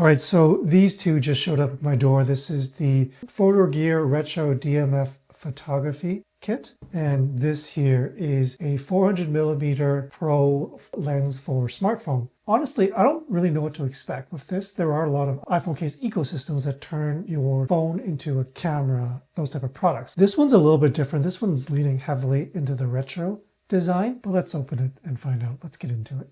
All right, so these two just showed up at my door. This is the Fotorgear Retro DMF Photography Kit. And this here is a 400mm Pro lens for smartphone. Honestly, I don't really know what to expect with this. There are a lot of iPhone case ecosystems that turn your phone into a camera, those type of products. This one's a little bit different. This one's leaning heavily into the retro design, but let's open it and find out. Let's get into it.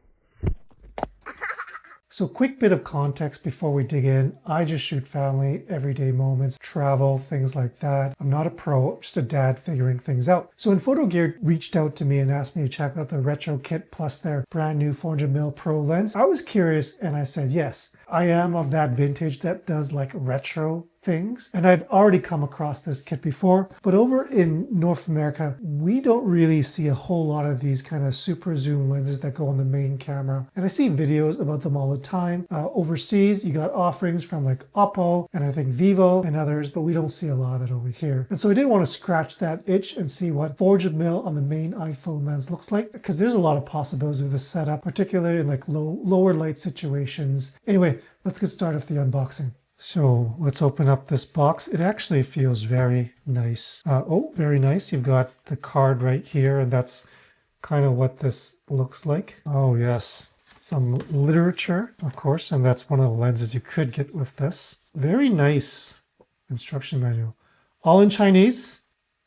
So quick bit of context before we dig in. I just shoot family, everyday moments, travel, things like that. I'm not a pro, I'm just a dad figuring things out. So when Fotogear reached out to me and asked me to check out the Retro Kit plus their brand new 400mm Pro lens, I was curious and I said yes. I am of that vintage that does like retro things. And I'd already come across this kit before, but over in North America, we don't really see a whole lot of these kind of super zoom lenses that go on the main camera. And I see videos about them all the time. Overseas, you got offerings from like Oppo and I think Vivo and others, but we don't see a lot of that over here. And so I didn't want to scratch that itch and see what 400mm on the main iPhone lens looks like, because there's a lot of possibilities with this setup, particularly in like lower light situations. Anyway, let's get started with the unboxing. So let's open up this box. It actually feels very nice. Oh, very nice. You've got the card right here, and that's kind of what this looks like. Oh yes, some literature, of course, and that's one of the lenses you could get with this. Very nice instruction manual. All in Chinese.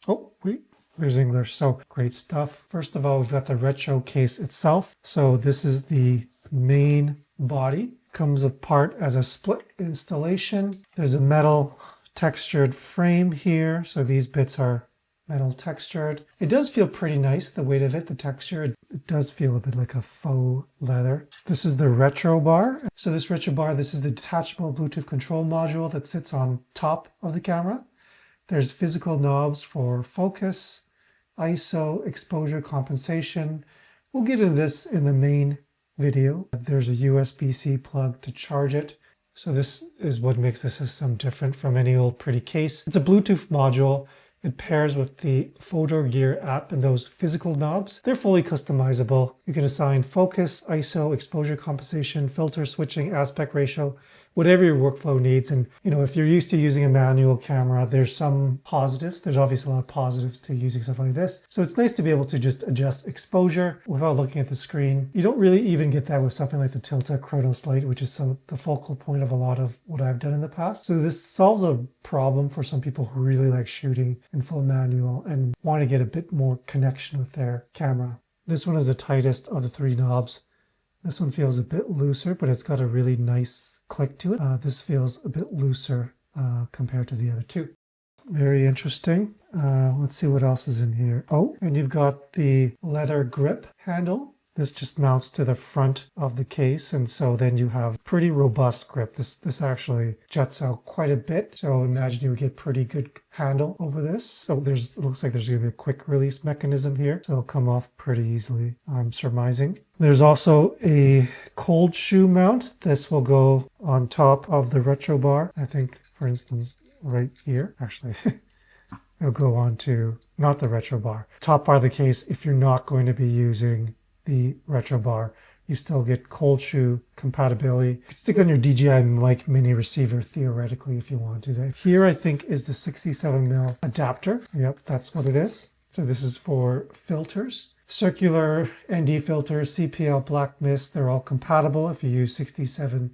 Oh, wait, there's English, so great stuff. First of all, we've got the retro case itself. So this is the main body. Comes apart as a split installation. There's a metal textured frame here. So these bits are metal textured. It does feel pretty nice, the weight of it, the texture. It does feel a bit like a faux leather. This is the retro bar. So this retro bar, this is the detachable Bluetooth control module that sits on top of the camera. There's physical knobs for focus, ISO, exposure compensation. We'll get into this in the main video. There's a USB-C plug to charge it. So this is what makes the system different from any old pretty case. It's a Bluetooth module. It pairs with the Fotorgear app and those physical knobs. They're fully customizable. You can assign focus, ISO, exposure compensation, filter switching, aspect ratio, whatever your workflow needs. And if you're used to using a manual camera, there's some positives. There's obviously a lot of positives to using stuff like this. So it's nice to be able to just adjust exposure without looking at the screen. You don't really even get that with something like the Tilta Chronos Light, which is the focal point of a lot of what I've done in the past. So this solves a problem for some people who really like shooting in full manual and want to get a bit more connection with their camera. This one is the tightest of the three knobs. This one feels a bit looser, but it's got a really nice click to it. This feels a bit looser compared to the other two. Very interesting. Let's see what else is in here. Oh, and you've got the leather grip handle. This just mounts to the front of the case, and so then you have pretty robust grip. This actually juts out quite a bit, so imagine you would get pretty good handle over this. So it looks like there's going to be a quick release mechanism here, so it'll come off pretty easily, I'm surmising. There's also a cold shoe mount. This will go on top of the retro bar. I think, for instance, right here, actually. It'll go on to, not the retro bar, top part of the case. If you're not going to be using the retro bar, you still get cold shoe compatibility. You can stick on your DJI mic mini receiver theoretically if you want to. Here I think is the 67mm adapter. Yep, that's what it is. So this is for filters. Circular ND filters, CPL black mist, they're all compatible if you use 67mm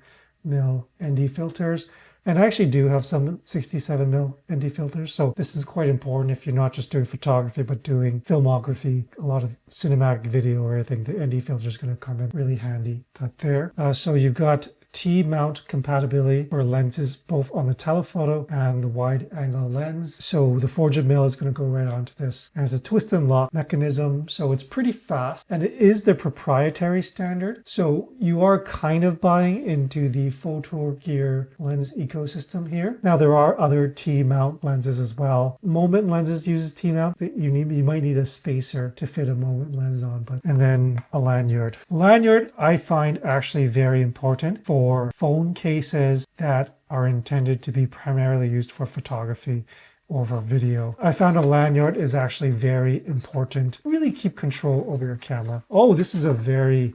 ND filters. And I actually do have some 67mm ND filters, so this is quite important if you're not just doing photography, but doing filmography, a lot of cinematic video or anything. The ND filter is going to come in really handy. That there. So you've got T-mount compatibility for lenses, both on the telephoto and the wide angle lens. So the 400mm is going to go right onto this. And it's a twist and lock mechanism, so it's pretty fast. And it is the proprietary standard. So you are kind of buying into the Fotorgear lens ecosystem here. Now there are other T-mount lenses as well. Moment lenses uses T-mount. You might need a spacer to fit a moment lens on, and then a lanyard. Lanyard I find actually very important for phone cases that are intended to be primarily used for photography or for video. I found a lanyard is actually very important. Really keep control over your camera. Oh, this is a very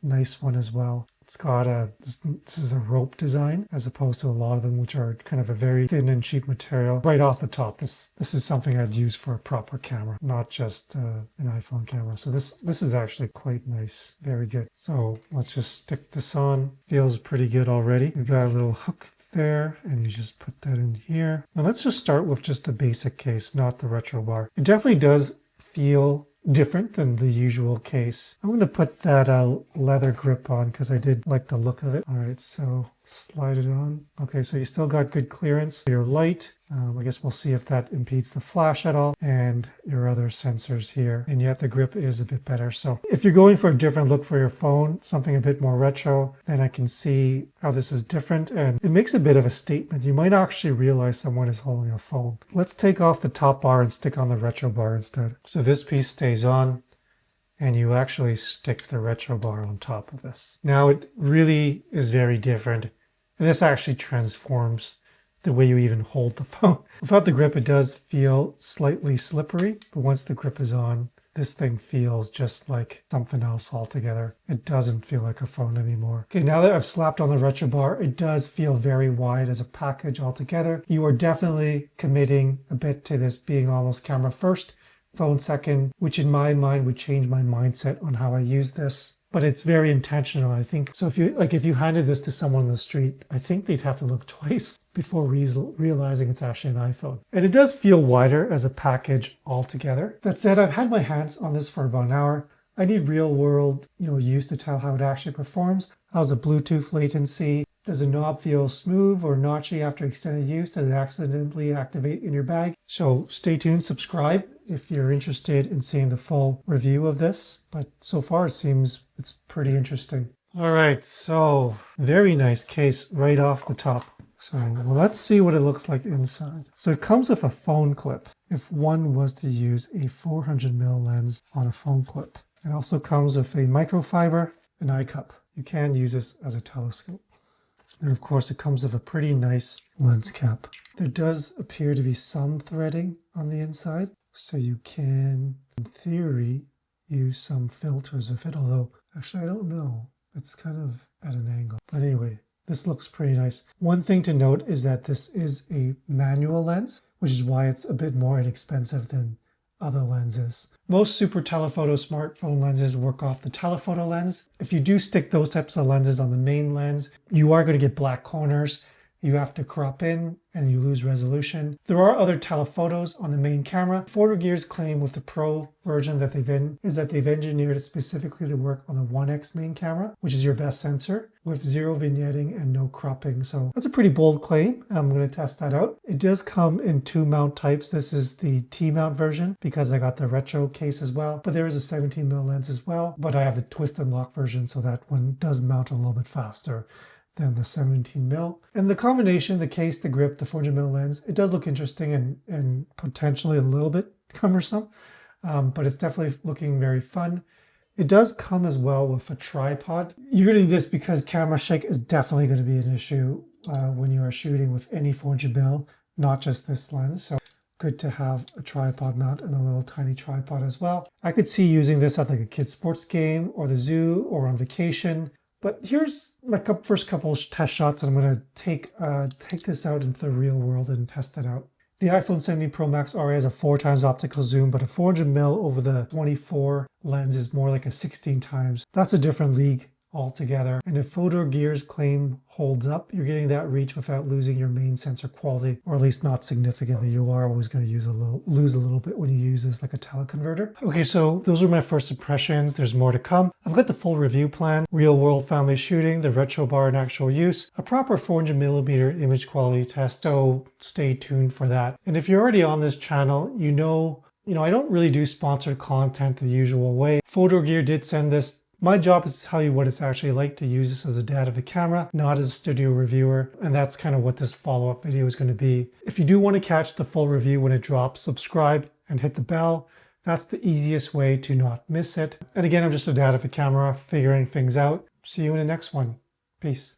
nice one as well. It's got this is a rope design as opposed to a lot of them, which are kind of a very thin and cheap material. Right off the top, this is something I'd use for a proper camera, not just an iPhone camera. So this is actually quite nice. Very good. So let's just stick this on. Feels pretty good already. We've got a little hook there, and you just put that in here. Now let's just start with just the basic case, not the retro bar. It definitely does feel different than the usual case. I'm going to put that leather grip on because I did like the look of it. All right, so slide it on. Okay, so you still got good clearance. Your light, I guess we'll see if that impedes the flash at all, and your other sensors here. And yet the grip is a bit better. So if you're going for a different look for your phone, something a bit more retro, then I can see how this is different, and it makes a bit of a statement. You might actually realize someone is holding a phone. Let's take off the top bar and stick on the retro bar instead. So this piece stays on, and you actually stick the retro bar on top of this. Now it really is very different. And this actually transforms the way you even hold the phone. Without the grip, it does feel slightly slippery, but once the grip is on, this thing feels just like something else altogether. It doesn't feel like a phone anymore. Okay, now that I've slapped on the retro bar, it does feel very wide as a package altogether. You are definitely committing a bit to this being almost camera first, phone second, which in my mind would change my mindset on how I use this. But it's very intentional, I think. So if you handed this to someone on the street, I think they'd have to look twice before realizing it's actually an iPhone. And it does feel wider as a package altogether. That said, I've had my hands on this for about an hour. I need real world, use to tell how it actually performs. How's the Bluetooth latency? Does the knob feel smooth or notchy after extended use? Does it accidentally activate in your bag? So stay tuned, subscribe if you're interested in seeing the full review of this. But so far it seems it's pretty interesting. All right, so very nice case right off the top. So let's see what it looks like inside. So it comes with a phone clip if one was to use a 400mm lens on a phone clip. It also comes with a microfiber, an eye cup. You can use this as a telescope. And of course it comes with a pretty nice lens cap. There does appear to be some threading on the inside, so you can, in theory, use some filters with it, although actually I don't know. It's kind of at an angle. But anyway, this looks pretty nice. One thing to note is that this is a manual lens, which is why it's a bit more inexpensive than other lenses. Most super telephoto smartphone lenses work off the telephoto lens. If you do stick those types of lenses on the main lens, you are going to get black corners. You have to crop in and you lose resolution. There are other telephotos on the main camera. Fotorgear's claim with the Pro version that they've in is that they've engineered it specifically to work on the 1x main camera, which is your best sensor, with zero vignetting and no cropping. So that's a pretty bold claim. I'm going to test that out. It does come in two mount types. This is the T-mount version because I got the retro case as well, but there is a 17mm lens as well, but I have the twist and lock version, so that one does mount a little bit faster than the 17mm. And the combination, the case, the grip, the 400mm lens, it does look interesting and potentially a little bit cumbersome, but it's definitely looking very fun. It does come as well with a tripod. You're going to need this because camera shake is definitely going to be an issue when you are shooting with any 400mm, not just this lens. So good to have a tripod mount and a little tiny tripod as well. I could see using this at like a kid's sports game or the zoo or on vacation. But here's my first couple of test shots, and I'm going to take this out into the real world and test it out. The iPhone 17 Pro Max already has a 4x optical zoom, but a 400mm over the 24 lens is more like a 16x. That's a different league altogether. And if Fotorgear's claim holds up, you're getting that reach without losing your main sensor quality, or at least not significantly. You are always going to lose a little bit when you use this like a teleconverter. Okay, so those were my first impressions. There's more to come. I've got the full review plan, real world family shooting, the retro bar in actual use, a proper 400mm image quality test, so stay tuned for that. And if you're already on this channel, you know I don't really do sponsored content the usual way. Fotorgear did send this. My job is to tell you what it's actually like to use this as a dad of a camera, not as a studio reviewer, and that's kind of what this follow-up video is going to be. If you do want to catch the full review when it drops, subscribe and hit the bell. That's the easiest way to not miss it. And again, I'm just a dad of a camera, figuring things out. See you in the next one. Peace.